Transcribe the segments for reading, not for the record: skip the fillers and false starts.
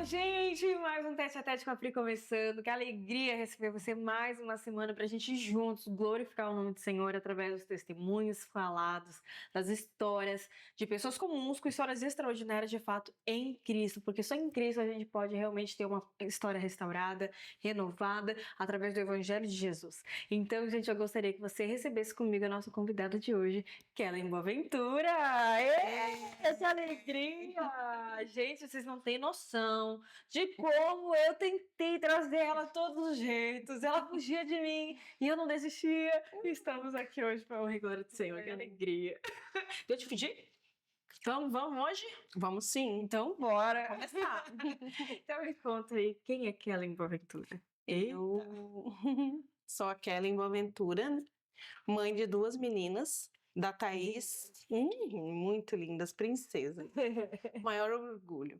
Gente, mais um Tete a Tete com a Pri começando. Que alegria receber você mais uma semana pra gente juntos glorificar o nome do Senhor através dos testemunhos falados, das histórias de pessoas comuns com histórias extraordinárias de fato em Cristo, porque só em Cristo a gente pode realmente ter uma história restaurada, renovada através do Evangelho de Jesus. Então, gente, eu gostaria que você recebesse comigo a nossa convidada de hoje, Kellen Boaventura. Essa alegria! Gente, vocês não têm noção de como eu tentei trazer ela de todos os jeitos. Ela fugia de mim e eu não desistia. E estamos aqui hoje para honra e glória do Senhor. Que alegria! Eu te pedi? Vamos hoje? Vamos sim. Então, bora começar. Então me conta aí, quem é Kellen Boaventura? Eu sou a Kellen Boaventura, mãe de 2 meninas, da Thaís, muito lindas, princesas, maior orgulho.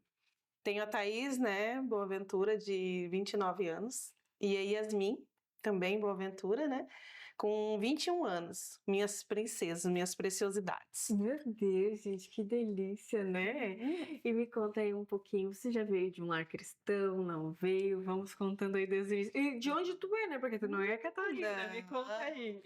Tenho a Thaís, né, Boaventura, de 29 anos, e a Yasmin, também Boaventura, né, com 21 anos, minhas princesas, minhas preciosidades. Meu Deus, gente, que delícia, né? E me conta aí um pouquinho, você já veio de um lar cristão, não veio? Vamos contando aí desde o início. E de onde tu é, né? Porque tu não é católica, me conta aí.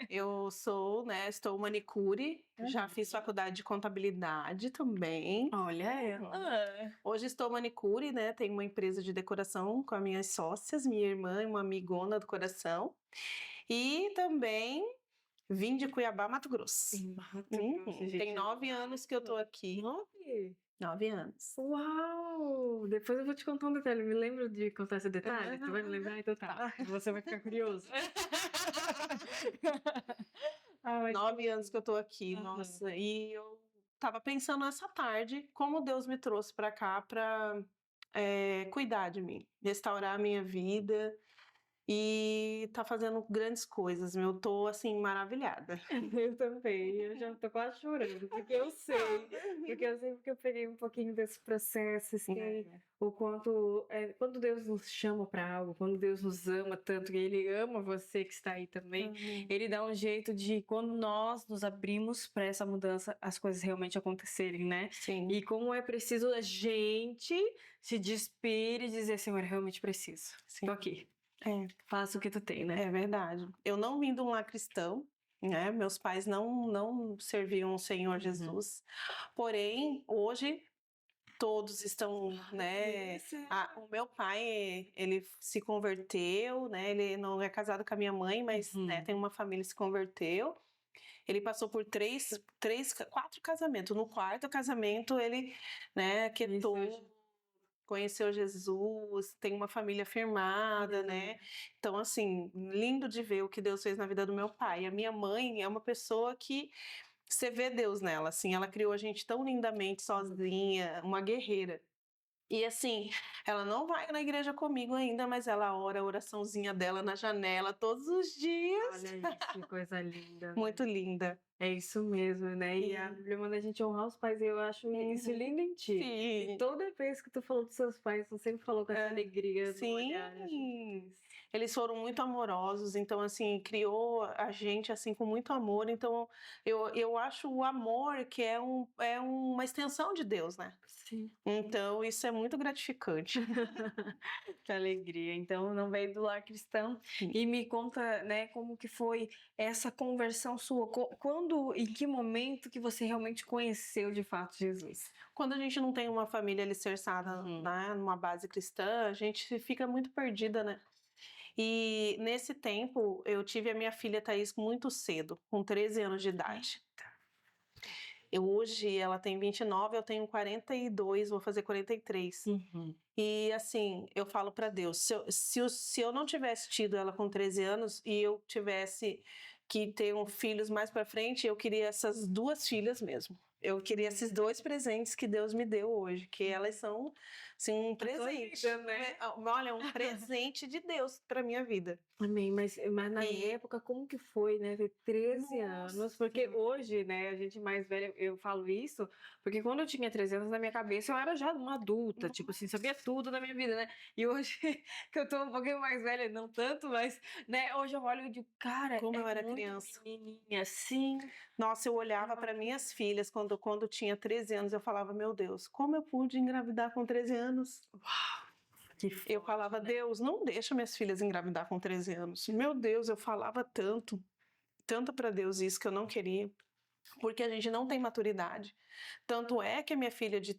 Eu sou, né, estou manicure, já fiz faculdade de contabilidade também. Olha ela. Hoje estou manicure, né, tenho uma empresa de decoração com as minhas sócias, minha irmã e uma amigona do coração. E também vim de Cuiabá, Mato Grosso. Gente. Tem 9 anos que eu tô aqui. 9? 9 anos. Uau! Depois eu vou te contar um detalhe. Me lembro de contar esse detalhe? Tu vai me lembrar? Então tá. Você vai ficar curioso. 9 anos que eu tô aqui, nossa. E eu tava pensando essa tarde como Deus me trouxe pra cá pra cuidar de mim, restaurar a minha vida. E tá fazendo grandes coisas, eu tô assim maravilhada. Eu também, eu já tô quase chorando, porque eu sei porque eu peguei um pouquinho desse processo, sei o quanto, quando Deus nos chama para algo, quando Deus nos ama tanto, e Ele ama você que está aí também, Ele dá um jeito de, quando nós nos abrimos para essa mudança, as coisas realmente acontecerem, né? Sim. E como é preciso a gente se despir e dizer, Senhor, eu realmente preciso, tô aqui. Faça o que tu tem, né? É verdade. Eu não vim de um lar cristão, né? Meus pais não serviam o Senhor Jesus. Porém, hoje todos estão, né? O meu pai, ele se converteu, né? Ele não é casado com a minha mãe, mas né, tem uma família que se converteu. Ele passou por 4 casamentos. No 4º casamento, ele, né, quietou. Conheceu Jesus, tem uma família firmada, né? Então, assim, lindo de ver o que Deus fez na vida do meu pai. A minha mãe é uma pessoa que você vê Deus nela, assim, ela criou a gente tão lindamente sozinha, uma guerreira. E assim, ela não vai na igreja comigo ainda, mas ela ora a oraçãozinha dela na janela todos os dias. Olha isso, que coisa linda. Muito linda. É isso mesmo, né? E a Bíblia manda a gente honrar os pais, e eu acho isso lindo em ti. Sim. E toda vez que tu falou dos seus pais, tu sempre falou com essa alegria do olhar. Sim, eles foram muito amorosos, então assim, criou a gente assim com muito amor, então eu acho o amor que é uma extensão de Deus, né? Sim. Então isso é muito gratificante. Que alegria. Então não veio do lar cristão. E me conta, né, como que foi essa conversão sua? Em que momento que você realmente conheceu de fato Jesus? Quando a gente não tem uma família alicerçada, né, numa base cristã, a gente fica muito perdida, né? E nesse tempo eu tive a minha filha Thaís muito cedo, com 13 anos de idade. Hoje ela tem 29, eu tenho 42, vou fazer 43. E assim, eu falo para Deus, se eu não tivesse tido ela com 13 anos e eu tivesse que ter filhos mais para frente, eu queria essas 2 filhas mesmo. Eu queria esses 2 presentes que Deus me deu hoje, que elas são assim, um presente, né? Olha, um presente de Deus para minha vida. Amém, mas na época, como que foi, né, ter 13 anos? Porque hoje, né, a gente mais velha, eu falo isso, porque quando eu tinha 13 anos, na minha cabeça, eu era já uma adulta, tipo assim, sabia tudo da minha vida, né? E hoje, que eu tô um pouquinho mais velha, não tanto, mas, né, hoje eu olho e digo, cara, como eu era muito criança. Menininha, sim. Nossa, eu olhava para minhas filhas quando tinha 13 anos, eu falava, meu Deus, como eu pude engravidar com 13 anos? Que Eu forte, falava, né? Deus, não deixa minhas filhas engravidar com 13 anos. Meu Deus, eu falava tanto para Deus isso que eu não queria, porque a gente não tem maturidade. Tanto é que a minha filha de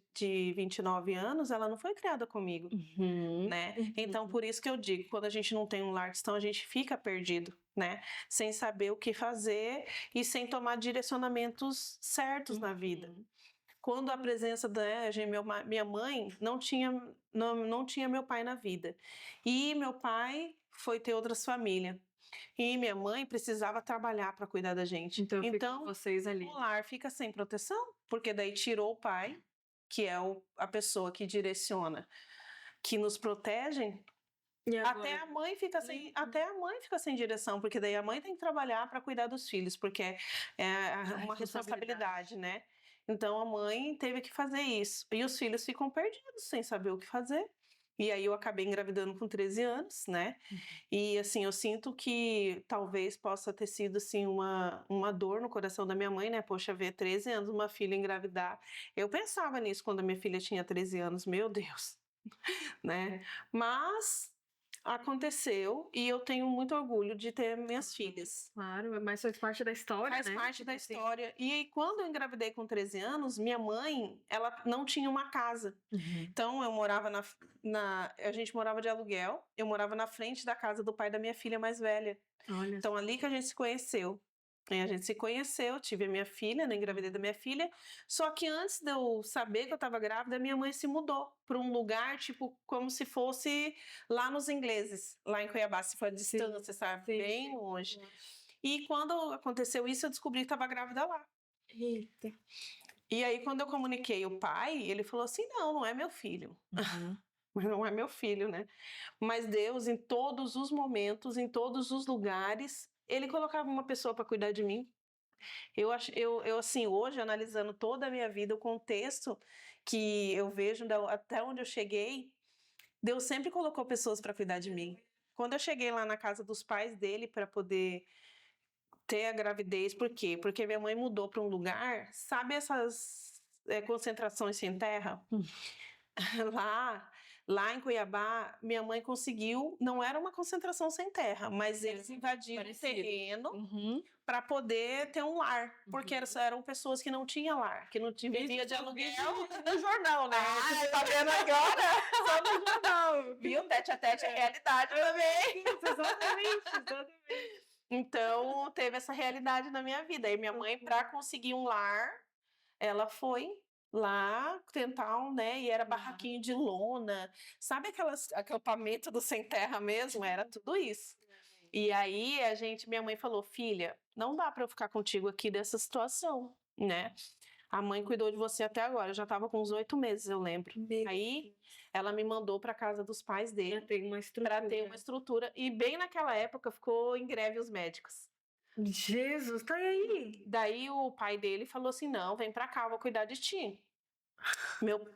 29 anos, ela não foi criada comigo, Uhum, né? uhum. Então, por isso que eu digo, quando a gente não tem um lar cristão, a gente fica perdido, né? Sem saber o que fazer e sem tomar direcionamentos certos na vida. Uhum. Quando a presença da minha mãe não tinha meu pai na vida. E meu pai foi ter outras famílias. E minha mãe precisava trabalhar para cuidar da gente. Então ficam Então, vocês ali. o lar fica sem proteção, porque daí tirou o pai, que é a pessoa que direciona, que nos protege. E Até agora? a mãe fica sem direção, porque daí a mãe tem que trabalhar para cuidar dos filhos, porque é uma responsabilidade, né? Então a mãe teve que fazer isso. E os filhos ficam perdidos, sem saber o que fazer. E aí eu acabei engravidando com 13 anos, né? E assim, eu sinto que talvez possa ter sido assim uma dor no coração da minha mãe, né? Poxa, ver 13 anos uma filha engravidar. Eu pensava nisso quando a minha filha tinha 13 anos, meu Deus, né? Mas aconteceu e eu tenho muito orgulho de ter minhas filhas. Claro, mas faz parte da história, Faz né? parte Tipo da assim. história. E aí, quando eu engravidei com 13 anos, minha mãe, ela não tinha uma casa. Uhum. Então, eu morava a gente morava de aluguel, eu morava na frente da casa do pai da minha filha mais velha. Olha Então, ali que a gente se conheceu. E a gente se conheceu, tive a minha filha, né, engravidei da minha filha. Só que antes de eu saber que eu estava grávida, minha mãe se mudou para um lugar, tipo, como se fosse lá nos ingleses, lá em Cuiabá, se for a distância, sabe? sim, Bem sim. longe. E quando aconteceu isso, eu descobri que estava grávida lá. Eita. E aí, quando eu comuniquei o pai, ele falou assim: não é meu filho. Uhum. Mas não é meu filho, né? Mas Deus, em todos os momentos, em todos os lugares, ele colocava uma pessoa para cuidar de mim. Eu, assim, hoje, analisando toda a minha vida, o contexto que eu vejo até onde eu cheguei, Deus sempre colocou pessoas para cuidar de mim. Quando eu cheguei lá na casa dos pais dele para poder ter a gravidez, por quê? Porque minha mãe mudou para um lugar, sabe essas concentrações sem terra? Lá, lá em Cuiabá, minha mãe conseguiu, não era uma concentração sem terra, mas eles invadiram o Parecido. terreno Uhum. para poder ter um lar, porque eram pessoas que não tinham lar, que não vivia de aluguel. No jornal, né? Você tá vendo agora? Só no jornal. Viu? Tete a tete é realidade também. Exatamente. Então, teve essa realidade na minha vida. E minha mãe, para conseguir um lar, ela foi lá tentar, né? E era barraquinho de lona. Sabe aquelas acampamento do sem terra mesmo? Era tudo isso. E aí minha mãe falou: filha, não dá para eu ficar contigo aqui dessa situação, né? A mãe cuidou de você até agora. Eu já estava com uns 8 meses, eu lembro. Aí ela me mandou para casa dos pais dele Para ter uma estrutura. para ter uma estrutura. E bem naquela época ficou em greve os médicos. Jesus, tá aí. Daí o pai dele falou assim: não, vem para cá, eu vou cuidar de ti.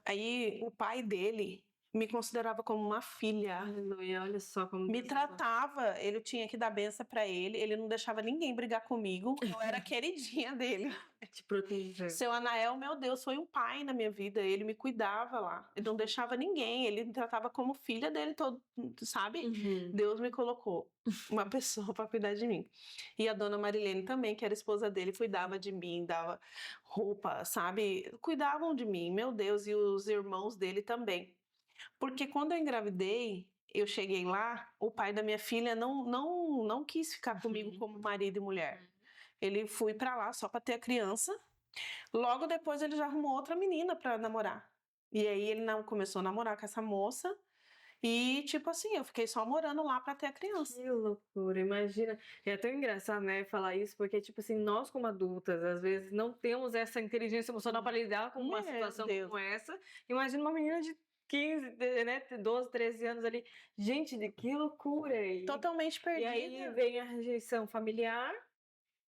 Aí o pai dele me considerava como uma filha. Aleluia, olha só como Me Deus tratava, ele tinha que dar benção para ele não deixava ninguém brigar comigo, eu era a queridinha dele. te proteger. Seu Anael, meu Deus, foi um pai na minha vida, ele me cuidava lá, ele não deixava ninguém, ele me tratava como filha dele, todo, sabe? Uhum. Deus me colocou uma pessoa para cuidar de mim. E a dona Marilene também, que era esposa dele, cuidava de mim, dava roupa, sabe? Cuidavam de mim, meu Deus, e os irmãos dele também. Porque quando eu engravidei, eu cheguei lá, o pai da minha filha não quis ficar comigo como marido e mulher. Ele foi para lá só para ter a criança. Logo depois ele já arrumou outra menina para namorar. E aí ele começou a namorar com essa moça. E tipo assim, eu fiquei só morando lá para ter a criança. Que loucura, imagina. É tão engraçado, né, falar isso, porque, tipo assim, nós como adultas, às vezes, não temos essa inteligência emocional para lidar com uma Meu situação Deus. como essa. Imagina uma menina de 15, né, 12, 13 anos ali. Gente, que loucura! Totalmente E perdida. aí vem a rejeição familiar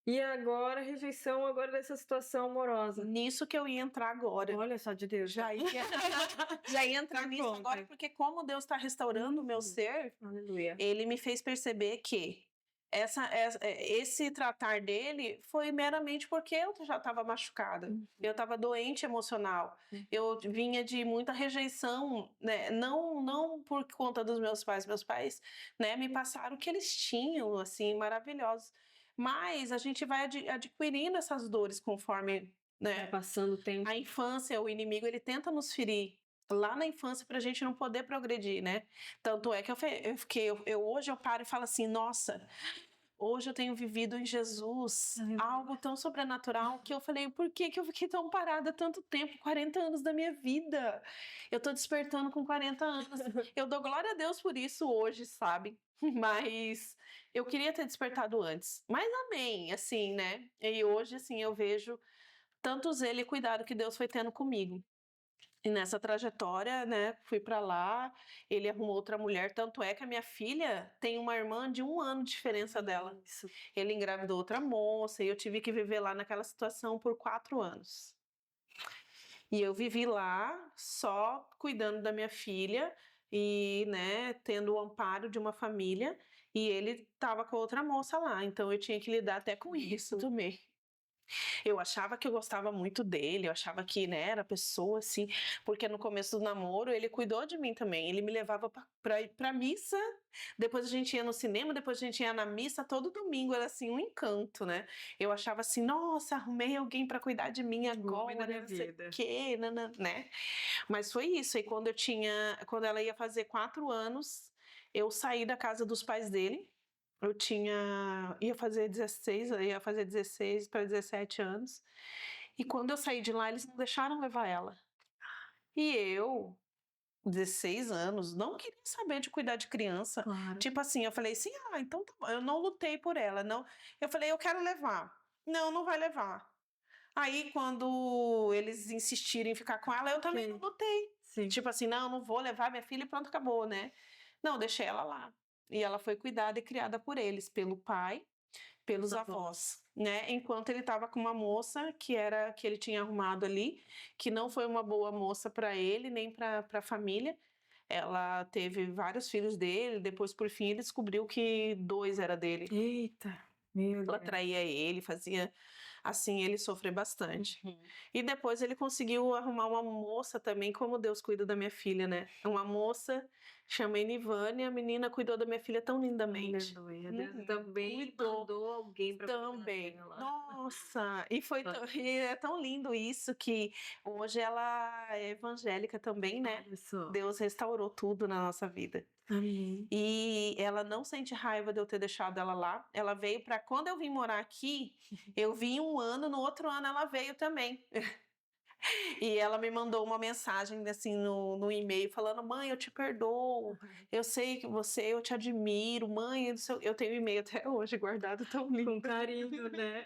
e agora a rejeição agora dessa situação amorosa. Nisso que eu ia entrar agora. Olha só de Deus. Já ia entrar nisso conta. agora, porque como Deus está restaurando o meu ser, Aleluia. ele me fez perceber que esse tratar dele foi meramente porque eu já estava machucada, eu estava doente emocional, eu vinha de muita rejeição, né? Não por conta dos meus pais, né, me passaram o que eles tinham, assim, maravilhosos, mas a gente vai adquirindo essas dores conforme, né, Vai passando o tempo. a infância, o inimigo, ele tenta nos ferir lá na infância para a gente não poder progredir, né? Tanto é que hoje eu paro e falo assim, nossa, hoje eu tenho vivido em Jesus algo tão sobrenatural que eu falei, por que eu fiquei tão parada tanto tempo? 40 anos da minha vida. Eu tô despertando com 40 anos. Eu dou glória a Deus por isso hoje, sabe? Mas eu queria ter despertado antes. Mas amém, assim, né? E hoje, assim, eu vejo tanto zelo e cuidado que Deus foi tendo comigo. E nessa trajetória, né, fui para lá, ele arrumou outra mulher, tanto é que a minha filha tem uma irmã de 1 ano de diferença dela. Isso. Ele engravidou outra moça e eu tive que viver lá naquela situação por 4 anos. E eu vivi lá só cuidando da minha filha e, né, tendo o amparo de uma família, e ele estava com outra moça lá, então eu tinha que lidar até com isso também. Eu achava que eu gostava muito dele, eu achava que, né, era pessoa assim, porque no começo do namoro ele cuidou de mim também, ele me levava pra ir pra missa, depois a gente ia no cinema, depois a gente ia na missa, todo domingo era assim um encanto, né? Eu achava assim, nossa, arrumei alguém pra cuidar de mim agora, não sei o quê, né? Mas foi isso, aí quando ela ia fazer 4 anos, eu saí da casa dos pais dele. Ia fazer 16 para 17 anos. E quando eu saí de lá, eles não deixaram levar ela. E eu, 16 anos, não queria saber de cuidar de criança. Claro. Tipo assim, eu falei assim, então tá bom. Eu não lutei por ela, não. Eu falei, eu quero levar. Não, não vai levar. Aí, quando eles insistiram em ficar com ela, eu também não lutei. Sim. Tipo assim, não vou levar minha filha e pronto, acabou, né? Não, deixei ela lá. E ela foi cuidada e criada por eles, pelo pai, pelos avós, né? Enquanto ele estava com uma moça que ele tinha arrumado ali, que não foi uma boa moça para ele, nem para a família. Ela teve vários filhos dele, depois, por fim, ele descobriu que 2 era dele. Eita, meu Ela Deus. traía ele, fazia assim ele sofrer bastante. E depois ele conseguiu arrumar uma moça também, como Deus cuida da minha filha, né? Uma moça, chamei Nivânia, a menina cuidou da minha filha tão lindamente. Aleluia. Deus também mandou alguém para Também. cuidar dela. Nossa, e é tão lindo isso que hoje ela é evangélica também, né? Olha só. Deus restaurou tudo na nossa vida. Amém. E ela não sente raiva de eu ter deixado ela lá. Ela veio para quando eu vim morar aqui, eu vim 1 ano, no outro ano ela veio também. E ela me mandou uma mensagem assim no e-mail falando: mãe, eu te perdoo, eu sei que eu te admiro, mãe, eu tenho e-mail até hoje guardado, tão lindo. Com carinho, né?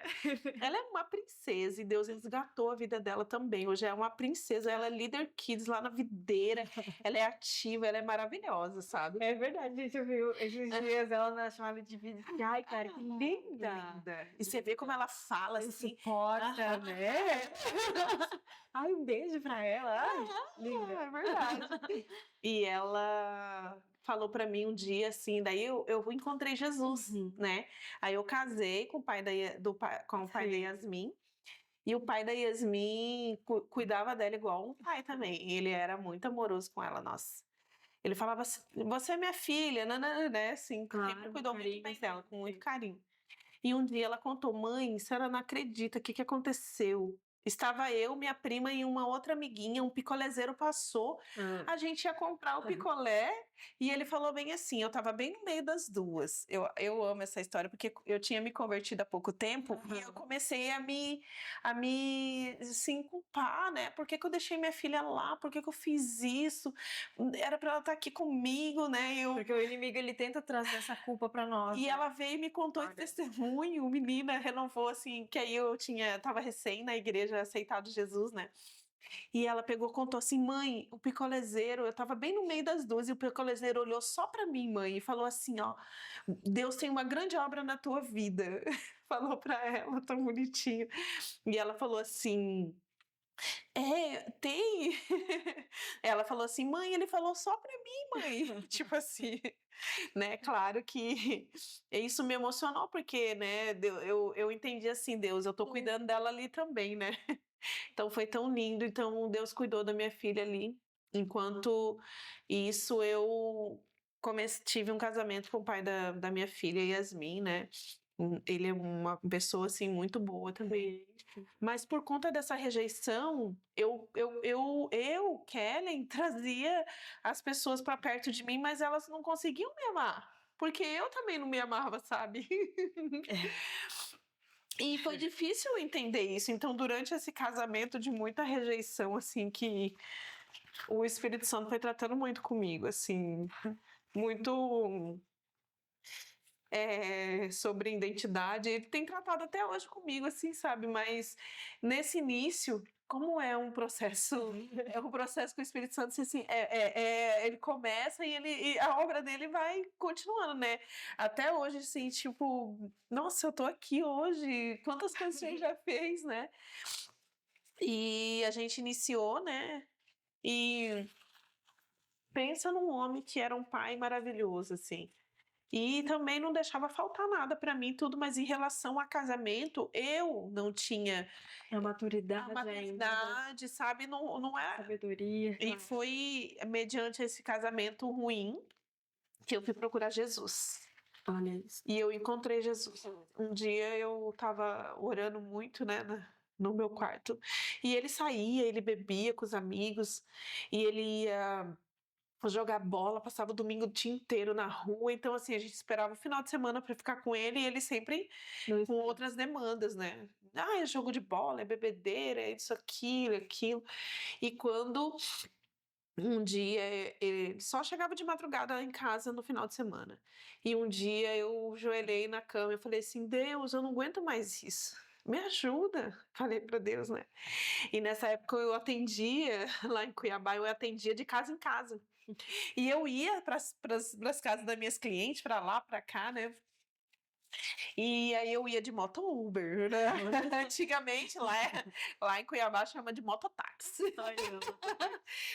Ela é uma princesa e Deus resgatou a vida dela também. Hoje é uma princesa, ela é líder kids lá na videira, ela é ativa, ela é maravilhosa, sabe? É verdade, gente, eu vi esses dias ela na chamada de vídeo. Ai, cara, que linda! E você vê como ela fala Se assim. suporta, né? Ai, um beijo pra ela. Ai, linda. É verdade. E ela falou pra mim um dia assim, daí eu encontrei Jesus, né? Aí eu casei com o pai com o pai da Yasmin. E o pai da Yasmin cuidava dela igual um pai também. Ele era muito amoroso com ela, nossa. Ele falava assim, você é minha filha, né? Assim, Claro, sempre cuidou muito carinho, bem dela, com sim. muito carinho. E um dia ela contou, mãe, a senhora não acredita, o que aconteceu? Estava eu, minha prima e uma outra amiguinha, um picolézeiro passou, a gente ia comprar o picolé e ele falou bem assim, eu estava bem no meio das duas. Eu amo essa história porque eu tinha me convertido há pouco tempo e eu comecei a me assim, culpar, né? Por que eu deixei minha filha lá? Por que eu fiz isso? Era para ela estar aqui comigo, né? Porque o inimigo, ele tenta trazer essa culpa para nós. E né? ela veio e me contou esse testemunho, menina, renovou assim, que aí tava recém na igreja aceitado Jesus, né? E ela pegou, contou assim, mãe, o picolézeiro, eu tava bem no meio das duas, e o picolézeiro olhou só pra mim, mãe, e falou assim, ó, Deus tem uma grande obra na tua vida. Falou pra ela, tão bonitinho. E ela falou assim, Tem. Ela falou assim: "Mãe, ele falou só pra mim, mãe". Tipo assim, né, claro que isso me emocionou, porque, né, eu entendi assim: "Deus, eu tô cuidando dela ali também, né". Então foi tão lindo, então Deus cuidou da minha filha ali, enquanto isso eu tive um casamento com o pai da minha filha, Yasmin, né. Ele é uma pessoa, assim, muito boa também. Mas por conta dessa rejeição, Kellen, trazia as pessoas para perto de mim, mas elas não conseguiam me amar, porque eu também não me amava, sabe. E foi difícil entender isso, então durante esse casamento de muita rejeição, assim, que o Espírito Santo foi tratando muito comigo, assim, muito, sobre identidade. Ele tem tratado até hoje comigo, assim, sabe, mas nesse início, como é um processo que o Espírito Santo, assim, ele começa e a obra dele vai continuando, né. Até hoje, assim, tipo: "Nossa, eu tô aqui hoje, quantas coisas você já fez", né. E a gente iniciou, né, e pensa num homem que era um pai maravilhoso, assim. E também não deixava faltar nada para mim, tudo, mas em relação a casamento, eu não tinha A a maturidade ainda, maturidade, sabe, não é. sabedoria. E foi mediante esse casamento ruim que eu fui procurar Jesus. Olha isso. E eu encontrei Jesus. Um dia eu estava orando muito, né, no meu quarto, e ele saía, ele bebia com os amigos, e ele ia jogar bola, passava o domingo o dia inteiro na rua, então, assim, a gente esperava o final de semana para ficar com ele, e ele sempre com outras demandas, né. "Ah, é jogo de bola, é bebedeira, é isso, aquilo, aquilo". E quando um dia, ele só chegava de madrugada em casa no final de semana. E um dia eu joelhei na cama e falei assim: "Deus, eu não aguento mais isso, me ajuda", falei para Deus, né. E nessa época eu atendia lá em Cuiabá, eu atendia de casa em casa. E eu ia para as casas das minhas clientes, para lá, para cá, né. E aí eu ia de moto Uber, né. Antigamente lá em Cuiabá chama de mototáxi. Olha,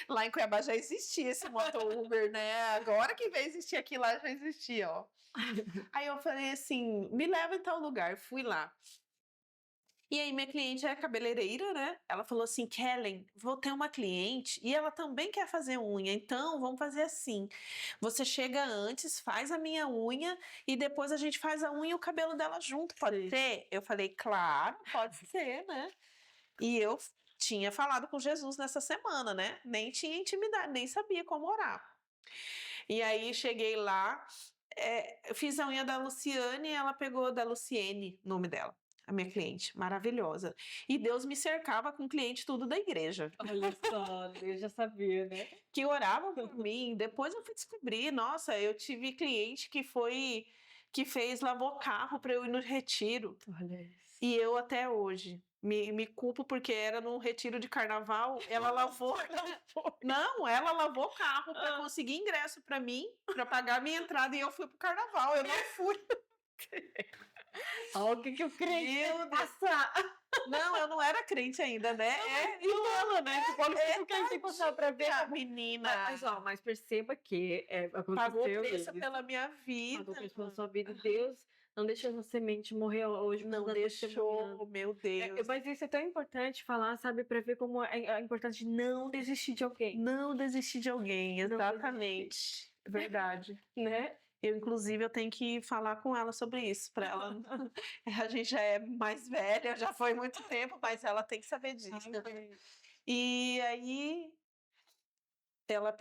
Lá em Cuiabá já existia esse moto Uber, né, agora que veio existir aqui, lá já existia, ó. Aí eu falei assim: "Me leva em tal lugar", fui lá. E aí minha cliente é cabeleireira, né, ela falou assim: "Kellen, vou ter uma cliente e ela também quer fazer unha, então vamos fazer assim, você chega antes, faz a minha unha e depois a gente faz a unha e o cabelo dela junto, pode ser?" Eu falei: "Claro, pode ser, né". E eu tinha falado com Jesus nessa semana, né, nem tinha intimidade, nem sabia como orar. E aí cheguei lá, eu fiz a unha da Luciane e ela pegou da Luciene, nome dela, a minha cliente, maravilhosa. E Deus me cercava com cliente tudo da igreja, olha só, eu já sabia, né? que oravam por mim. Depois eu fui descobrir, nossa, eu tive cliente que fez lavou carro para eu ir no retiro. Olha isso. E eu até hoje me culpo, porque era num retiro de carnaval, ela lavou não, ela lavou o carro para conseguir ingresso para mim, para pagar a minha entrada, e eu fui para o carnaval, eu não fui. Olha o que o crente Meu tem que Deus. passar. Não, eu não era crente ainda, né. E ela, né? Tipo, olha o que o crente tem que passar pra ver. Tadinha, menina. Mas perceba que Pagou aconteceu preço isso. pela minha Pagou vida. preço pela sua vida. Deus não deixou essa semente morrer hoje. Não por deixou, meu Deus. Mas isso é tão importante falar, sabe? Pra ver como é importante não desistir de alguém. Não desistir de alguém, Não exatamente. Verdade. Né? Inclusive, eu tenho que falar com ela sobre isso, para ela a gente já é mais velha, já foi muito tempo, mas ela tem que saber disso. E aí, ela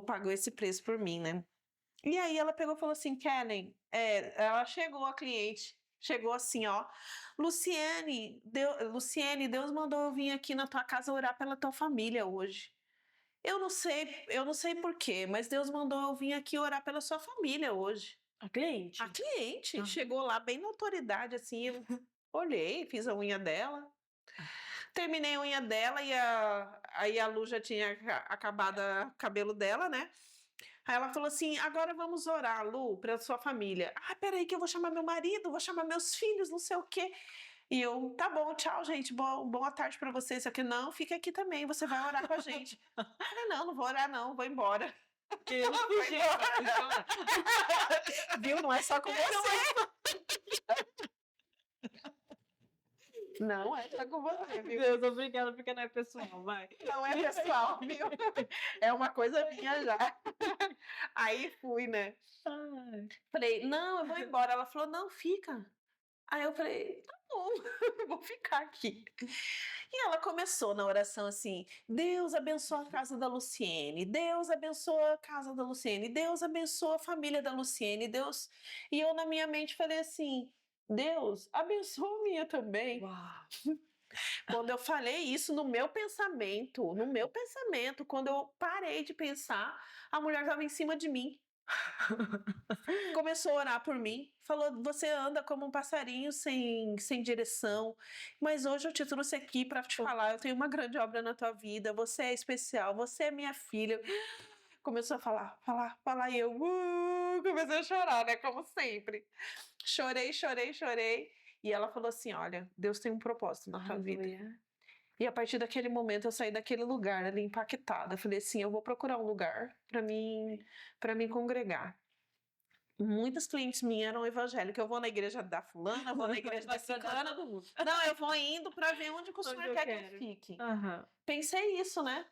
pagou esse preço por mim, né. E aí ela pegou e falou assim: "Kellen", ela chegou, a cliente, chegou assim, ó: Luciene, Deus mandou eu vir aqui na tua casa orar pela tua família hoje. Eu não sei por quê, mas Deus mandou eu vir aqui orar pela sua família hoje". A cliente? A cliente Ah. chegou lá bem na autoridade, assim, eu olhei, fiz a unha dela, terminei a unha dela e aí a Lu já tinha acabado o cabelo dela, né. Aí ela falou assim: "Agora vamos orar, Lu, pra sua família". "Ah, espera aí que eu vou chamar meu marido, vou chamar meus filhos, não sei o quê". E eu, tá bom, tchau, gente, boa tarde pra vocês. Só que não, fica aqui também, você vai orar com a gente. Eu falei, não vou orar não, vou embora. Eu fugi pra funcionar. Viu? Não é só com você. Não é só com você, viu? Deus, obrigada, porque não é pessoal, vai. Não é pessoal, viu? É uma coisa minha já. Aí fui, né? Ai. Falei, não, eu vou embora. Ela falou, não, fica. Aí eu falei, tá bom, eu vou ficar aqui. E ela começou na oração assim: Deus abençoa a casa da Luciene, Deus abençoa a casa da Luciene, Deus abençoa a família da Luciene, Deus. E eu na minha mente falei assim: Deus abençoa a minha também. Uau. Quando eu falei isso no meu pensamento, quando eu parei de pensar, a mulher estava em cima de mim. Começou a orar por mim, falou: você anda como um passarinho sem direção, mas hoje eu te trouxe aqui para te falar, eu tenho uma grande obra na tua vida, você é especial, você é minha filha. Começou a falar, e eu comecei a chorar, né, como sempre. Chorei, e ela falou assim: olha, Deus tem um propósito na tua vida. E a partir daquele momento eu saí daquele lugar ali impactada. Eu falei assim, eu vou procurar um lugar para mim congregar. Muitas clientes minhas eram evangélicas. Eu vou na igreja da fulana, eu vou na igreja da ciclana. Não, eu vou indo para ver onde o senhor quer que eu fique. Uhum. Pensei isso, né?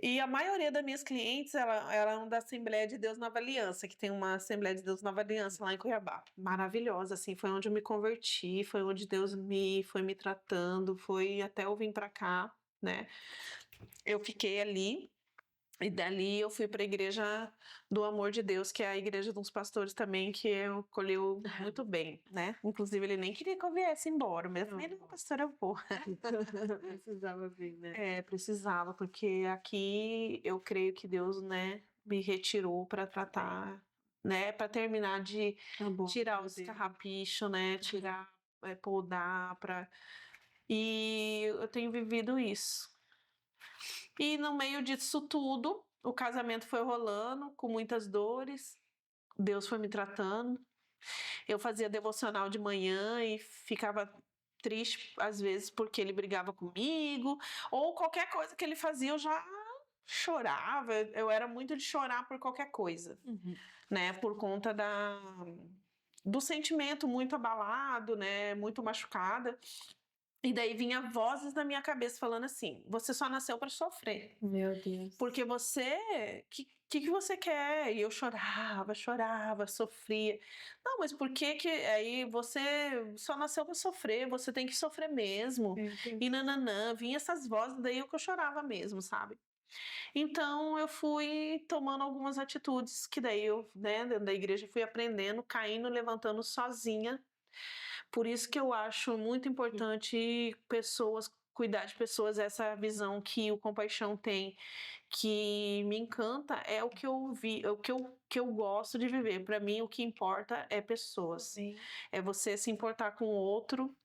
E a maioria das minhas clientes, eram da Assembleia de Deus Nova Aliança, que tem uma Assembleia de Deus Nova Aliança lá em Cuiabá. Maravilhosa, assim, foi onde eu me converti, foi onde Deus foi me tratando, foi até eu vir para cá, né? Eu fiquei ali. E dali eu fui para a Igreja do Amor de Deus, que é a igreja dos pastores também, que eu acolheu muito bem, né? Inclusive, ele nem queria que eu viesse embora, mas eu falei, não, pastor, eu vou. Precisava vir, né? É, precisava, porque aqui eu creio que Deus, né, me retirou para tratar, né, para terminar de tirar os carrapichos, né, podar, e eu tenho vivido isso. E no meio disso tudo, o casamento foi rolando com muitas dores. Deus foi me tratando. Eu fazia devocional de manhã e ficava triste às vezes porque ele brigava comigo, ou qualquer coisa que ele fazia eu já chorava. Eu era muito de chorar por qualquer coisa, né? Por conta do sentimento muito abalado, né? Muito machucada. E daí vinha vozes na minha cabeça falando assim: você só nasceu para sofrer. Meu Deus. Porque você, que você quer? E eu chorava, sofria. Não, mas por que aí você só nasceu para sofrer? Você tem que sofrer mesmo. E nananã, vinha essas vozes, daí que eu chorava mesmo, sabe? Então eu fui tomando algumas atitudes que daí eu, né, dentro da igreja fui aprendendo, caindo, levantando sozinha. Por isso que eu acho muito importante cuidar de pessoas, essa visão que o Compaixão tem, que me encanta, é o que eu vi, é o que eu gosto de viver. Para mim, o que importa é pessoas. Sim. É você se importar com o outro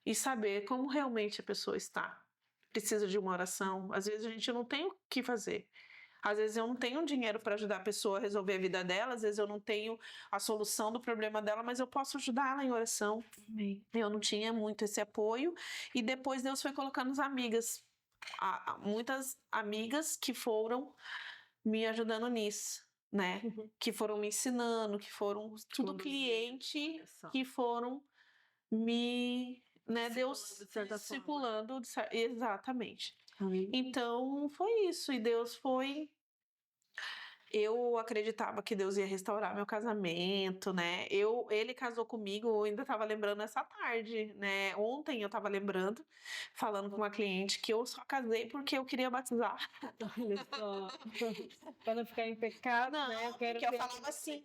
e saber como realmente a pessoa está. Precisa de uma oração. Às vezes a gente não tem o que fazer. Às vezes eu não tenho dinheiro para ajudar a pessoa a resolver a vida dela, às vezes eu não tenho a solução do problema dela, mas eu posso ajudar ela em oração. Amém. Eu não tinha muito esse apoio, e depois Deus foi colocando as amigas, muitas amigas que foram me ajudando nisso, né? Que foram me ensinando, que foram tudo cliente, que foram me, né, Deus discipulando, exatamente. Amém. Então foi isso, e Deus foi. Eu acreditava que Deus ia restaurar meu casamento, né? Ele casou comigo, eu ainda estava lembrando essa tarde, né? Ontem eu estava lembrando, falando com uma cliente que eu só casei porque eu queria batizar. Olha só, para não ficar em pecado, Não, né? porque eu falava assim,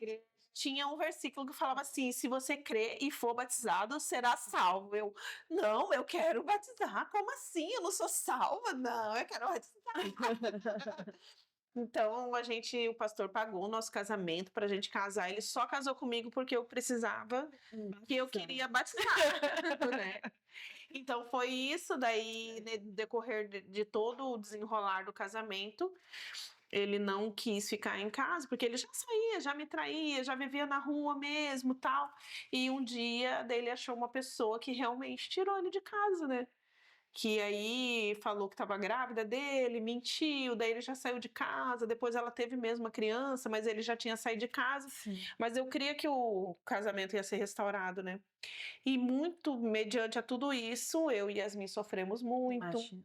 tinha um versículo que falava assim: se você crer e for batizado, será salvo. Não, eu quero batizar. Como assim? Eu não sou salva? Não, eu quero batizar. Então o pastor pagou o nosso casamento pra gente casar. Ele só casou comigo porque eu precisava, que eu queria batizar, né? Então foi isso. Daí, no decorrer de todo o desenrolar do casamento, Ele não quis ficar em casa, porque ele já saía, já me traía, já vivia na rua mesmo, tal. E um dia daí ele achou uma pessoa que realmente tirou ele de casa, né? Que aí falou que estava grávida dele, mentiu, daí ele já saiu de casa, depois ela teve mesmo uma criança, mas ele já tinha saído de casa. Sim. Mas eu cria que o casamento ia ser restaurado, né? E muito mediante a tudo isso, eu e Yasmin sofremos muito, Imagina.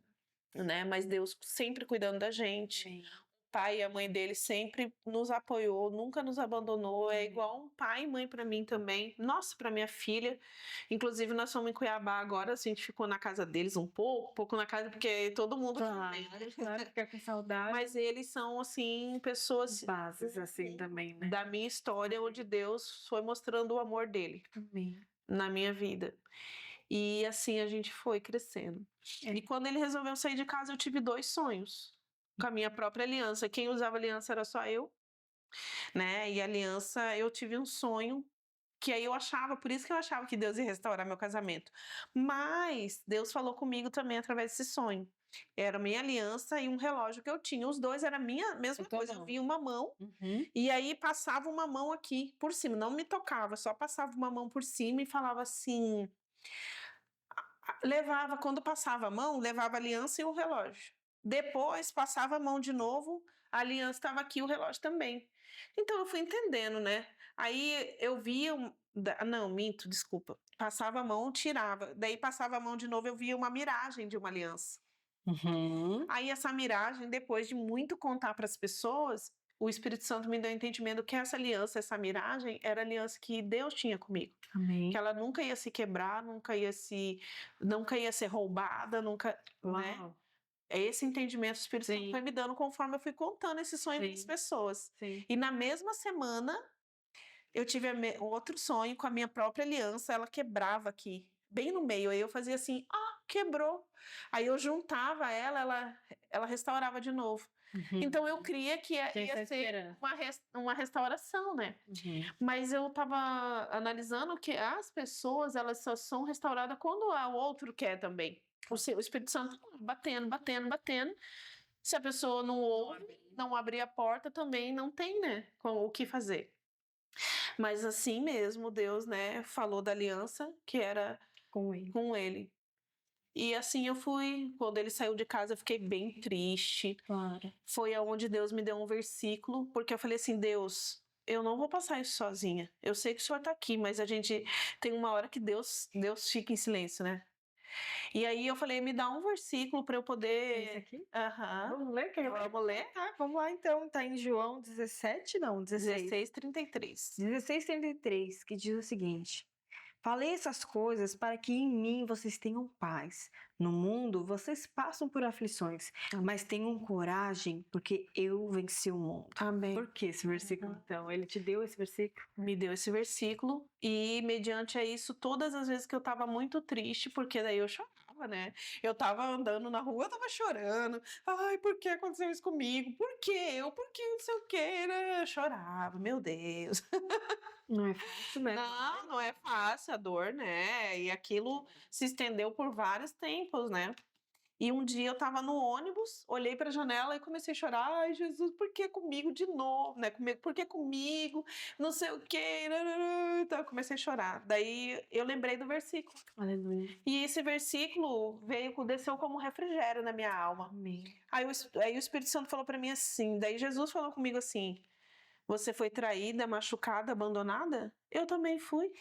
né? Mas Deus sempre cuidando da gente. Amém. O pai e a mãe dele sempre nos apoiou, nunca nos abandonou. É Amém. igual um pai e mãe para mim também. Nossa, para minha filha. Inclusive, nós fomos em Cuiabá agora, assim, a gente ficou na casa deles um pouco na casa, porque todo mundo Claro, também, né? claro, ficar com saudade. Mas eles são, assim, pessoas Bases assim também, né? da minha história, onde Deus foi mostrando o amor dele Amém. na minha vida. E assim a gente foi crescendo. É. E quando ele resolveu sair de casa, eu tive 2 sonhos. Com a minha própria aliança. Quem usava aliança era só eu, né? E aliança, eu tive um sonho que aí eu achava, por isso que eu achava que Deus ia restaurar meu casamento. Mas Deus falou comigo também através desse sonho. Era minha aliança e um relógio que eu tinha. Os dois era a mesma Eu tô coisa. Eu não. via uma mão Uhum. e aí passava uma mão aqui por cima. Não me tocava, só passava uma mão por cima e falava assim. Levava, quando passava a mão, levava a aliança e o relógio. Depois passava a mão de novo, a aliança estava aqui, o relógio também. Então eu fui entendendo, né? Aí eu via. Não, minto, desculpa. Passava a mão, tirava. Daí passava a mão de novo, eu via uma miragem de uma aliança. Uhum. Aí essa miragem, depois de muito contar para as pessoas, o Espírito Santo me deu o entendimento que essa aliança, essa miragem, era a aliança que Deus tinha comigo. Amém. Que ela nunca ia se quebrar, nunca ia ser roubada, nunca, né? Uau. É esse entendimento que o Espírito Santo Sim. foi me dando conforme eu fui contando esse sonho para as Sim. pessoas. Sim. E na mesma semana, eu tive outro sonho com a minha própria aliança, ela quebrava aqui, bem no meio. Aí eu fazia assim, quebrou. Aí eu juntava ela restaurava de novo. Uhum. Então eu cria que Tinha ia essa ser esperança. uma restauração, né? Uhum. Mas eu estava analisando que as pessoas, elas só são restauradas quando o outro quer também. O Espírito Santo batendo, batendo, batendo. Se a pessoa não ouve, não abrir a porta, também não tem, né, o que fazer. Mas assim mesmo, Deus, né, falou da aliança que era Com ele. E assim eu fui. Quando ele saiu de casa, eu fiquei bem triste. Claro. Foi aonde Deus me deu um versículo, porque eu falei assim, Deus, eu não vou passar isso sozinha. Eu sei que o Senhor tá aqui, mas a gente tem uma hora que Deus fica em silêncio, né? E aí eu falei, me dá um versículo para eu Esse poder. aqui? Aham. Vamos ler? Quer ler? Vamos ler? Tá, vamos lá então. Tá em João 17, não, 16. 16:33. 16:33, que diz o seguinte: Falei essas coisas para que em mim vocês tenham paz. No mundo vocês passam por aflições, mas tenham coragem, porque eu venci o mundo. Amém. Por que esse versículo, então? Ele te deu esse versículo? Me deu esse versículo e mediante a isso, todas as vezes que eu tava muito triste, porque daí eu chorava, né? Eu tava andando na rua, eu tava chorando. Ai, por que aconteceu isso comigo? Por que Por que não sei o quê? Eu chorava, meu Deus. Não é fácil, né? Não é fácil a dor, né? E aquilo se estendeu por vários tempos, né? E um dia eu tava no ônibus, olhei pra janela e comecei a chorar. Ai, Jesus, por que comigo de novo, né? Por que comigo? Não sei o quê. Então eu comecei a chorar. Daí eu lembrei do versículo. Aleluia. E esse versículo desceu como um refrigério na minha alma. Amém. Aí o Espírito Santo falou pra mim assim, daí Jesus falou comigo assim, você foi traída, machucada, abandonada? Eu também fui.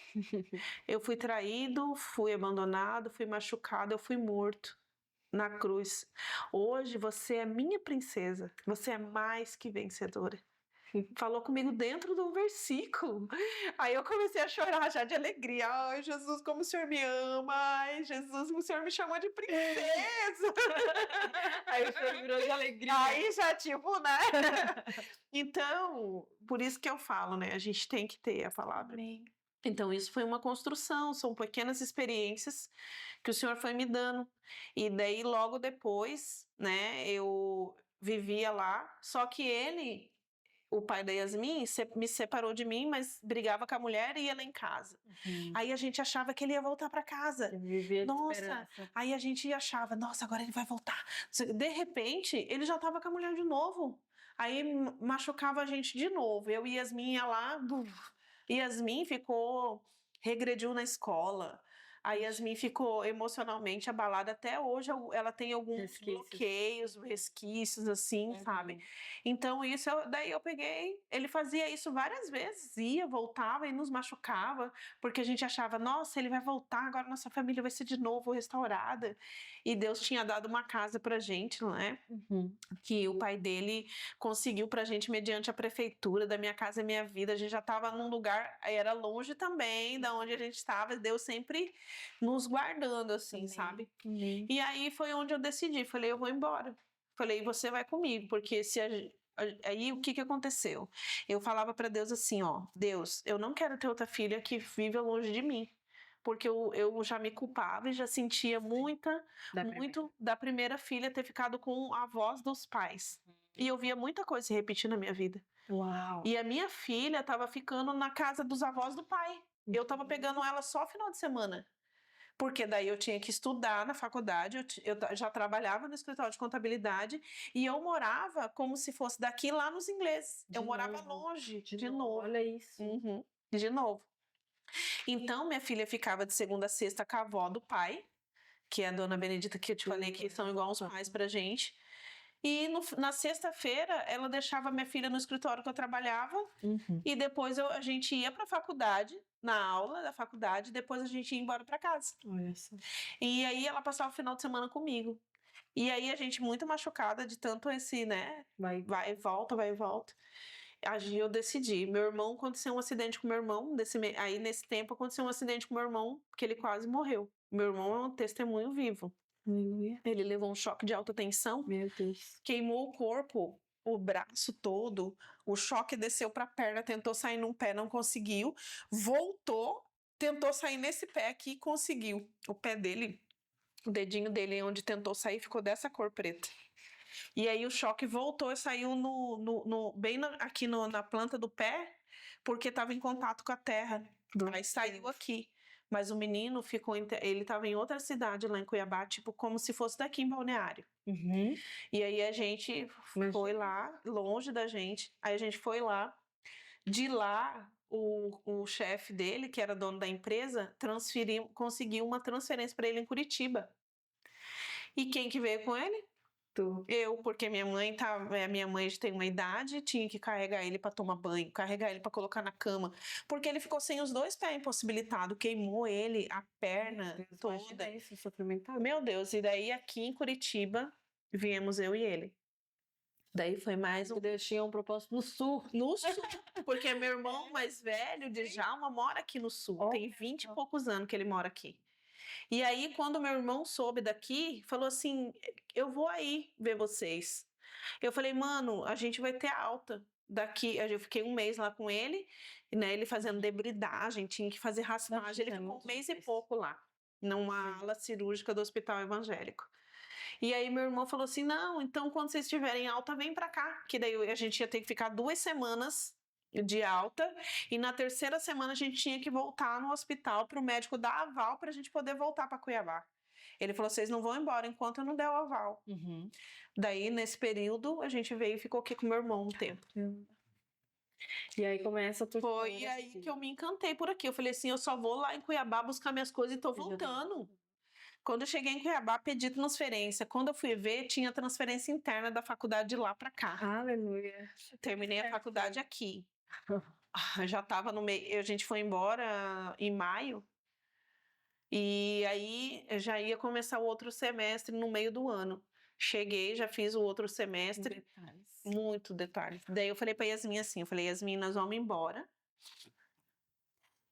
Eu fui traído, fui abandonado, fui machucado, eu fui morto na cruz. Hoje você é minha princesa, você é mais que vencedora. Falou comigo dentro de um versículo. Aí eu comecei a chorar já de alegria. Ai, Jesus, como o Senhor me ama. Ai, Jesus, como o Senhor me chamou de princesa. Aí o senhor virou de alegria. Aí já, tipo, né? Então, por isso que eu falo, né? A gente tem que ter a palavra. Amém. Então, isso foi uma construção, são pequenas experiências que o Senhor foi me dando. E daí, logo depois, né, eu vivia lá, só que ele, o pai da Yasmin, me separou de mim, mas brigava com a mulher e ia lá em casa. Aí a gente achava que ele ia voltar para casa. Nossa, aí a gente achava, nossa, agora ele vai voltar. De repente, ele já estava com a mulher de novo. Aí machucava a gente de novo. Eu e Yasmin ia lá, Yasmin regrediu na escola. A Yasmin ficou emocionalmente abalada. Até hoje ela tem alguns bloqueios, resquícios, assim, sabe? Então, daí eu peguei. Ele fazia isso várias vezes, ia, voltava e nos machucava, porque a gente achava, nossa, ele vai voltar, agora nossa família vai ser de novo restaurada. E Deus tinha dado uma casa pra gente, não é? Que o pai dele conseguiu pra gente mediante a prefeitura da Minha Casa Minha Vida. A gente já estava num lugar, era longe também da onde a gente estava, Deus sempre nos guardando, assim, sabe? E aí foi onde eu decidi, falei, eu vou embora. Falei, você vai comigo, porque aí o que aconteceu? Eu falava para Deus assim, ó, Deus, eu não quero ter outra filha que viva longe de mim. Porque eu já me culpava e já sentia muito da primeira filha ter ficado com a voz dos pais. E eu via muita coisa se repetir na minha vida. Uau! E a minha filha estava ficando na casa dos avós do pai. Eu estava pegando ela só final de semana. Porque daí eu tinha que estudar na faculdade, eu já trabalhava no escritório de contabilidade e eu morava como se fosse daqui lá nos ingleses. Eu morava longe, de novo. Olha isso. De novo. Então, minha filha ficava de segunda a sexta com a avó do pai, que é a dona Benedita, que eu te falei que são igual os pais pra gente. E na sexta-feira, ela deixava minha filha no escritório que eu trabalhava. E depois a gente ia pra faculdade, na aula da faculdade, depois a gente ia embora pra casa. Olha só. E aí ela passava o final de semana comigo. E aí a gente muito machucada de tanto esse, né? Vai e volta, vai e volta. Aí eu decidi. Meu irmão, aconteceu um acidente com meu irmão. Aí nesse tempo aconteceu um acidente com meu irmão, que ele quase morreu. Meu irmão é um testemunho vivo. Ele levou um choque de alta tensão. Meu Deus. Queimou o corpo, o braço todo. O choque desceu para a perna, tentou sair num pé, não conseguiu. Voltou, tentou sair nesse pé aqui e conseguiu. O pé dele, o dedinho dele, onde tentou sair, ficou dessa cor preta. E aí o choque voltou e saiu bem aqui na planta do pé, porque estava em contato com a terra. Aí saiu aqui. Mas o menino ele estava em outra cidade lá em Cuiabá, tipo como se fosse daqui em Balneário. E aí a gente foi lá, longe da gente. Aí a gente foi lá. De lá, o chefe dele, que era dono da empresa, conseguiu uma transferência para ele em Curitiba. E quem que veio com ele? Eu, porque minha mãe tem uma idade, tinha que carregar ele para tomar banho, carregar ele para colocar na cama, porque ele ficou sem os dois pés impossibilitado, queimou ele, a perna toda. Isso, sofrimento. Meu Deus, e daí aqui em Curitiba, viemos eu e ele. Daí foi mais um... Deus tinha um propósito no sul. No sul, porque meu irmão mais velho, Djalma, mora aqui no sul, tem 20 e poucos anos que ele mora aqui. E aí, quando meu irmão soube daqui, falou assim, eu vou aí ver vocês. Eu falei, mano, a gente vai ter alta daqui. Eu fiquei um mês lá com ele, né? Ele fazendo debridagem, tinha que fazer raspagem. Ele ficou um mês e pouco lá, numa ala cirúrgica do Hospital Evangélico. E aí meu irmão falou assim, não, então quando vocês estiverem alta, vem pra cá. Que daí a gente ia ter que ficar 2 semanas de alta, e na terceira semana a gente tinha que voltar no hospital para o médico dar aval para a gente poder voltar para Cuiabá. Ele falou, vocês não vão embora enquanto eu não der o aval. Daí, nesse período, a gente veio e ficou aqui com meu irmão um tempo. E aí começa a tua Foi aí que eu me encantei por aqui. Eu falei assim, eu só vou lá em Cuiabá buscar minhas coisas e tô voltando. Quando eu cheguei em Cuiabá, pedi transferência. Quando eu fui ver, tinha transferência interna da faculdade de lá para cá. Aleluia. Terminei a faculdade aqui. Já estava no meio, a gente foi embora em maio, e aí já ia começar o outro semestre no meio do ano. Cheguei, já fiz o outro semestre. Muito detalhes. Daí eu falei para Yasmin assim, eu falei, Yasmin, nós vamos embora.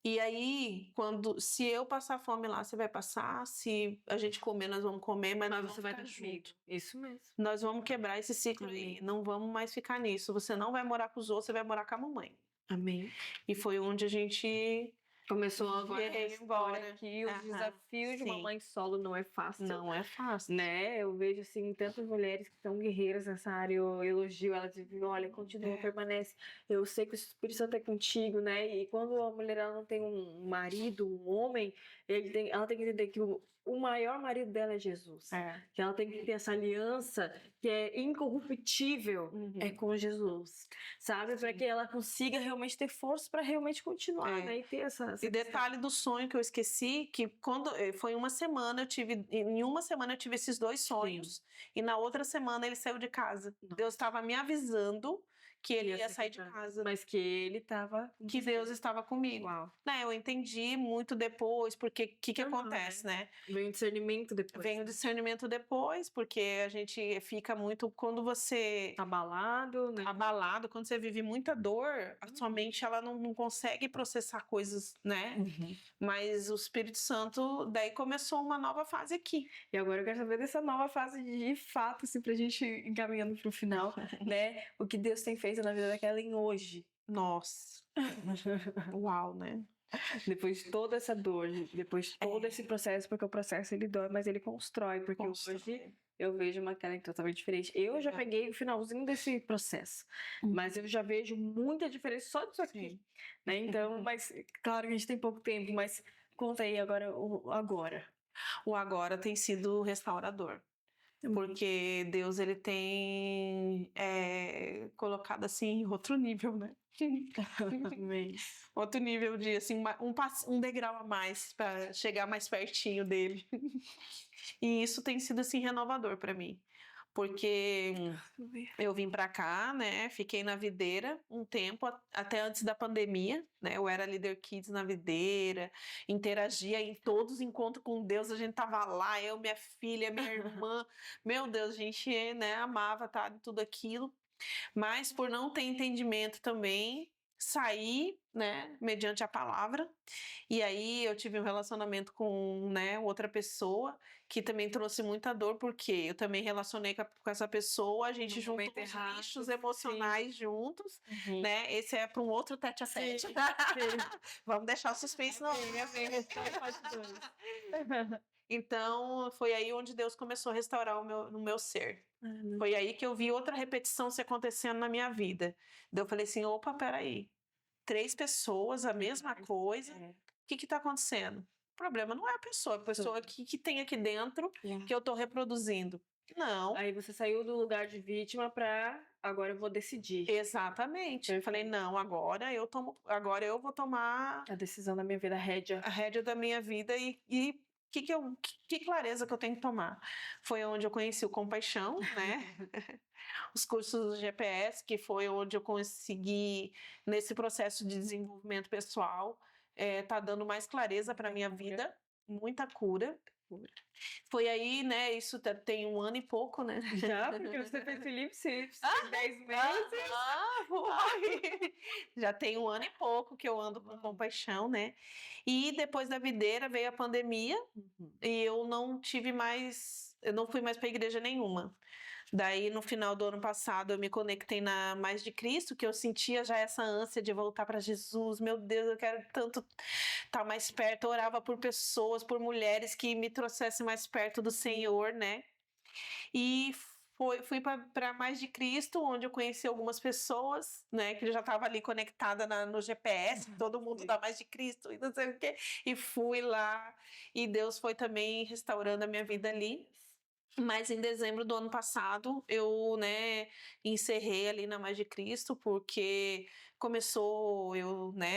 E aí, se eu passar fome lá, você vai passar. Se a gente comer, nós vamos comer, mas nós você vai estar junto. Isso mesmo. Nós vamos quebrar esse ciclo aí. Não vamos mais ficar nisso. Você não vai morar com os outros, você vai morar com a mamãe. Amém. E foi onde a gente começou agora a história aqui. Os desafios de uma sim. mãe solo não é fácil. Não é fácil. Né? Eu vejo, assim, tantas mulheres que são guerreiras nessa área. Eu elogio elas e digo, olha, continua, permanece. Eu sei que o Espírito Santo é contigo, né? E quando a mulher ela não tem um marido, um homem, ela tem que entender que o maior marido dela é Jesus. Que ela tem que ter essa aliança que é incorruptível com Jesus, sabe? Para que ela consiga realmente ter força para realmente continuar, né? E ter essa E detalhe do sonho que eu esqueci, que quando foi uma semana, em uma semana eu tive esses 2 sonhos, e na outra semana ele saiu de casa. Deus estava me avisando que ele ia sair de casa. Mas que ele estava... Que Deus estava comigo. Uau. Né, eu entendi muito depois, porque o que acontece, né? Vem o discernimento depois. Vem o discernimento depois, porque a gente fica muito... Quando você... Abalado, né? Abalado, quando você vive muita dor, a sua mente ela não consegue processar coisas, né? Mas o Espírito Santo, daí começou uma nova fase aqui. E agora eu quero saber dessa nova fase de fato, assim, pra gente ir encaminhando pro final, né? O que Deus tem feito na vida da Kellen hoje. Nossa. Uau, né? Depois de toda essa dor, depois de todo esse processo, porque o processo ele dói, mas ele constrói, porque hoje eu vejo uma Kellen totalmente diferente. Eu já peguei o finalzinho desse processo, mas eu já vejo muita diferença só disso aqui, né? Então, mas claro que a gente tem pouco tempo, mas conta aí agora o agora. O agora tem sido restaurador. Porque Deus, ele tem colocado, assim, outro nível, né? Outro nível de, assim, um degrau a mais para chegar mais pertinho dele. E isso tem sido, assim, renovador para mim. Porque eu vim para cá, né? Fiquei na videira um tempo, até antes da pandemia, né? Eu era líder kids na videira, interagia em todos os encontros com Deus, a gente tava lá, eu, minha filha, minha irmã. Meu Deus, a gente, né, amava, tá, tudo aquilo. Mas por não ter entendimento também, saí, né, mediante a palavra. E aí eu tive um relacionamento com, né, outra pessoa que também trouxe muita dor, porque eu também relacionei com essa pessoa, a gente juntou os lixos emocionais juntos, né? Esse é para um outro tete-a-tete. Vamos deixar o suspense não. Então, foi aí onde Deus começou a restaurar no meu ser. Foi aí que eu vi outra repetição se acontecendo na minha vida. Daí eu falei assim, opa, peraí. 3 pessoas, a mesma coisa. O que está acontecendo? O problema não é a pessoa que tem aqui dentro que eu estou reproduzindo. Não. Aí você saiu do lugar de vítima para agora eu vou decidir. Exatamente. Eu falei, não, agora eu vou tomar a decisão da minha vida, a rédea da minha vida e que clareza que eu tenho que tomar. Foi onde eu conheci o Compaixão, né? Os cursos do GPS, que foi onde eu consegui, nesse processo de desenvolvimento pessoal, tá dando mais clareza para minha vida, muita cura. Foi aí, né? Isso tem 1 ano e pouco, né? Já, porque você fez Felipe, você tem 10 meses. Já tem 1 ano e pouco que eu ando com Compaixão, né? E depois da videira veio a pandemia e eu não fui mais para igreja nenhuma. Daí, no final do ano passado, eu me conectei na Mais de Cristo, que eu sentia já essa ânsia de voltar para Jesus. Meu Deus, eu quero tanto estar mais perto. Eu orava por pessoas, por mulheres que me trouxessem mais perto do Senhor, né? E fui para Mais de Cristo, onde eu conheci algumas pessoas, né? Que já estava ali conectada no GPS, todo mundo da Mais de Cristo e não sei o quê. E fui lá, e Deus foi também restaurando a minha vida ali. Mas em dezembro do ano passado, eu, né, encerrei ali na Mais de Cristo, porque começou,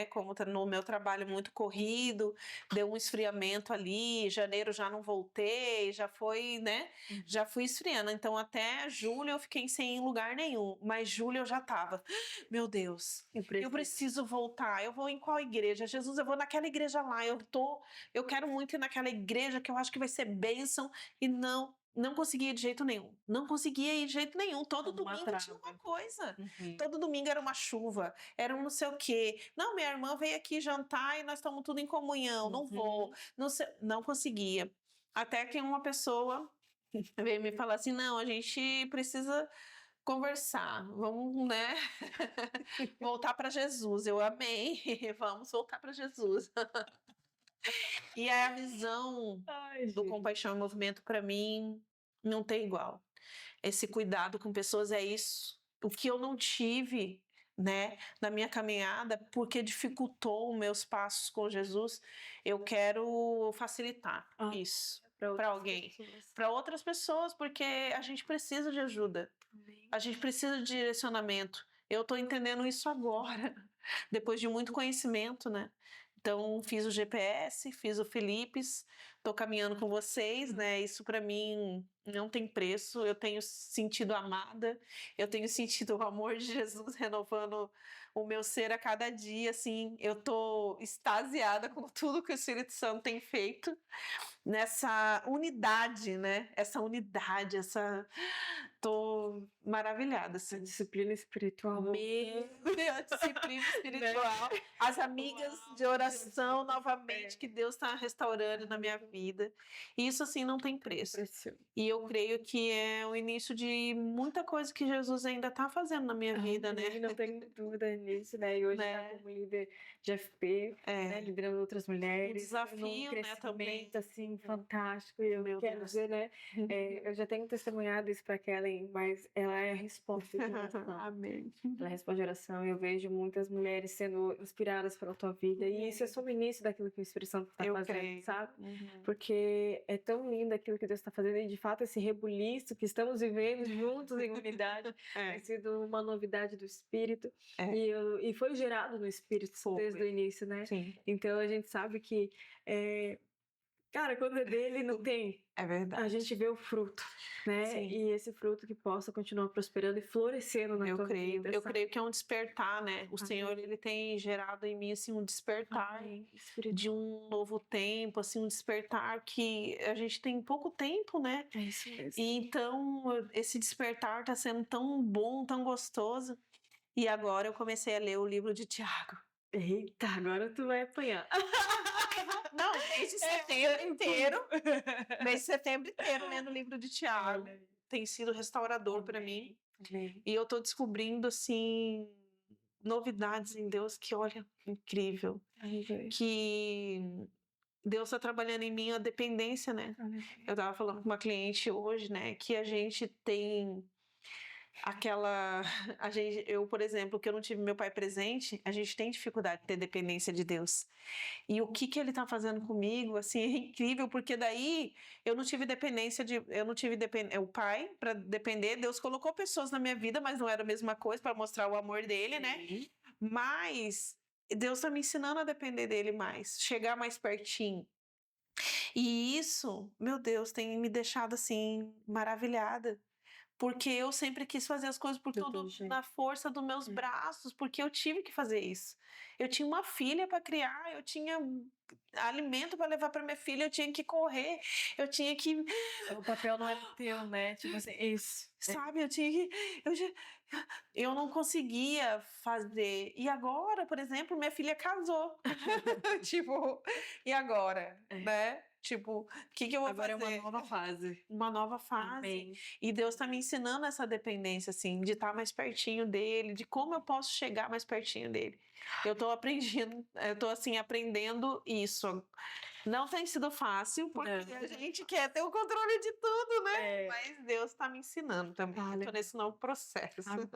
como no meu trabalho muito corrido, deu um esfriamento ali, janeiro já não voltei, já foi, né, já fui esfriando. Então até julho eu fiquei sem lugar nenhum, mas julho eu já tava, meu Deus, eu preciso voltar, eu vou em qual igreja? Jesus, eu vou naquela igreja lá, eu quero muito ir naquela igreja que eu acho que vai ser bênção, e não conseguia de jeito nenhum. Não conseguia ir de jeito nenhum. Todo domingo tinha uma coisa. Todo domingo era uma chuva. Era um não sei o quê. Não, minha irmã veio aqui jantar e nós estamos tudo em comunhão. Não vou. Não conseguia. Até que uma pessoa veio me falar assim, não, a gente precisa conversar. Vamos, né? Voltar para Jesus. Eu amei. Vamos voltar para Jesus. E a visão do Compaixão e Movimento, para mim, não tem igual. Esse cuidado com pessoas é isso. O que eu não tive né, na minha caminhada, porque dificultou os meus passos com Jesus, eu quero facilitar isso para alguém, para outras pessoas, porque a gente precisa de ajuda, a gente precisa de direcionamento. Eu estou entendendo isso agora, depois de muito conhecimento, né? Então, fiz o GPS, fiz o Philips, estou caminhando com vocês, né? Isso para mim não tem preço. Eu tenho sentido amada, eu tenho sentido o amor de Jesus renovando o meu ser a cada dia, assim. Eu estou extasiada com tudo que o Espírito Santo tem feito nessa unidade, né? Essa unidade, Tô maravilhada, assim. A disciplina espiritual. Meu Deus, a disciplina espiritual. As amigas de oração novamente que Deus está restaurando na minha vida. Isso, assim, não tem preço. E eu creio que é o início de muita coisa que Jesus ainda está fazendo na minha vida, né? Não tenho dúvida nisso, né? E hoje está como líder de FP, né? Liderando outras mulheres. Um desafio, né, também. Assim, fantástico. E eu quero dizer, né? Eu já tenho testemunhado isso para Kellen, mas ela é a resposta de oração. Amém. Ela responde oração e eu vejo muitas mulheres sendo inspiradas pela tua vida. E isso é só o início daquilo que o Espírito Santo está fazendo, creio. sabe? Porque é tão lindo aquilo que Deus está fazendo e, de fato, esse rebuliço que estamos vivendo juntos em unidade tem sido uma novidade do Espírito. E foi gerado no Espírito desde o início, né? Sim. Então, a gente sabe que... Cara, quando é dele, não tem. É verdade. A gente vê o fruto, né? Sim. E esse fruto que possa continuar prosperando e florescendo na tua vida. Eu creio que é um despertar, né? O Senhor, ele tem gerado em mim, assim, um despertar de um novo tempo, assim, um despertar que a gente tem pouco tempo, né? É isso mesmo. E então, esse despertar tá sendo tão bom, tão gostoso. E agora eu comecei a ler o livro de Tiago. Eita, agora tu vai apanhar. Não, desde setembro inteiro. Desde setembro inteiro lendo o livro de Tiago. Tem sido restaurador para mim. E eu tô descobrindo, assim, novidades em Deus que, olha, incrível. Que Deus tá trabalhando em mim a dependência, né? Eu tava falando com uma cliente hoje, né? Que a gente tem... eu, por exemplo, que eu não tive meu pai presente, a gente tem dificuldade de ter dependência de Deus. E o que ele tá fazendo comigo, assim, é incrível, porque daí eu não tive o pai para depender. Deus colocou pessoas na minha vida, mas não era a mesma coisa para mostrar o amor dele, né? Mas Deus tá me ensinando a depender dele mais, chegar mais pertinho. E isso, meu Deus, tem me deixado assim maravilhada. Porque eu sempre quis fazer as coisas por tudo na força dos meus braços, porque eu tive que fazer isso. Eu tinha uma filha para criar, eu tinha alimento para levar para minha filha, eu tinha que correr, eu tinha que... O papel não é teu, né? Tipo assim, isso. Sabe, eu não conseguia fazer. E agora, por exemplo, minha filha casou. Tipo, e agora, né? Tipo, o que eu vou fazer? Agora é uma nova fase. Uma nova fase. Amém. E Deus está me ensinando essa dependência, assim, de estar mais pertinho dele, de como eu posso chegar mais pertinho dele. Eu tô aprendendo isso. Não tem sido fácil, porque a gente quer ter o controle de tudo, né? Mas Deus está me ensinando também. Estou nesse novo processo. Amém.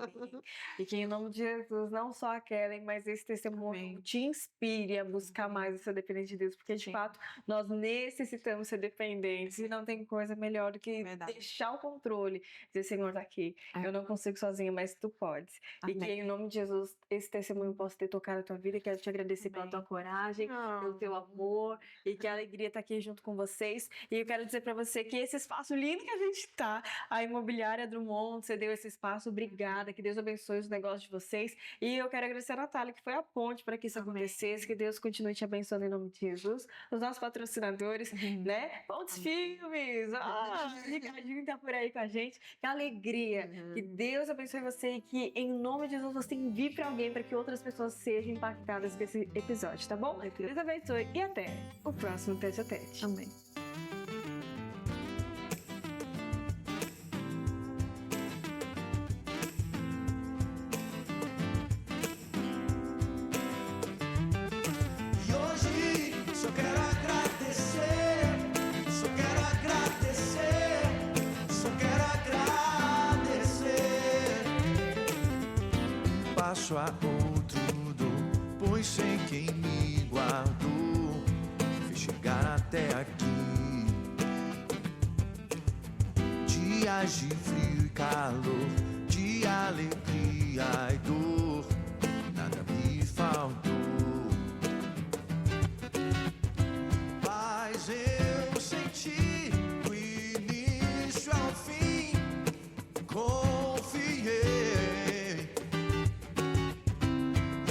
E que em nome de Jesus, não só a Kellen, mas esse testemunho te inspire a buscar mais essa dependência de Deus, porque de fato nós necessitamos ser dependentes e não tem coisa melhor do que deixar o controle, dizer, Senhor, tá aqui, eu não consigo sozinha, mas tu podes. Amém. E que em nome de Jesus esse testemunho possa ter tocado a tua vida. Quero te agradecer pela tua coragem, pelo teu amor, e que a alegria tá aqui junto com vocês. E eu quero dizer para você que esse espaço lindo que a gente tá, a Imobiliária Drummond cedeu esse espaço. Obrigada, que Deus abençoe os negócios de vocês. E eu quero agradecer a Natália, que foi a ponte para que isso acontecesse. Que Deus continue te abençoando em nome de Jesus. Os nossos patrocinadores, né? Pontos Filmes. Ricardinho tá por aí com a gente. Que alegria. Que Deus abençoe você e que em nome de Jesus você envie para alguém para que outras pessoas sejam impactadas com esse episódio, tá bom? Deus abençoe e até o próximo Tete a Tete. Amém. E hoje só quero agradecer, só quero agradecer, só quero agradecer. Passo passo a outro dou, pois sem quem me guardou, fiz chegar até aqui. Dias de frio e calor, de alegria e dor, nada me faltou. Mas eu senti do início ao fim, confiei,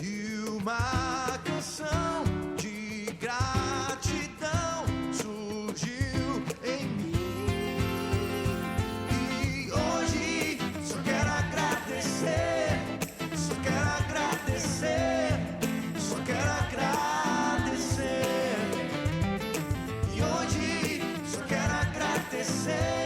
e uma canção de gratidão surgiu em mim. E hoje só quero agradecer, só quero agradecer, só quero agradecer. E hoje só quero agradecer.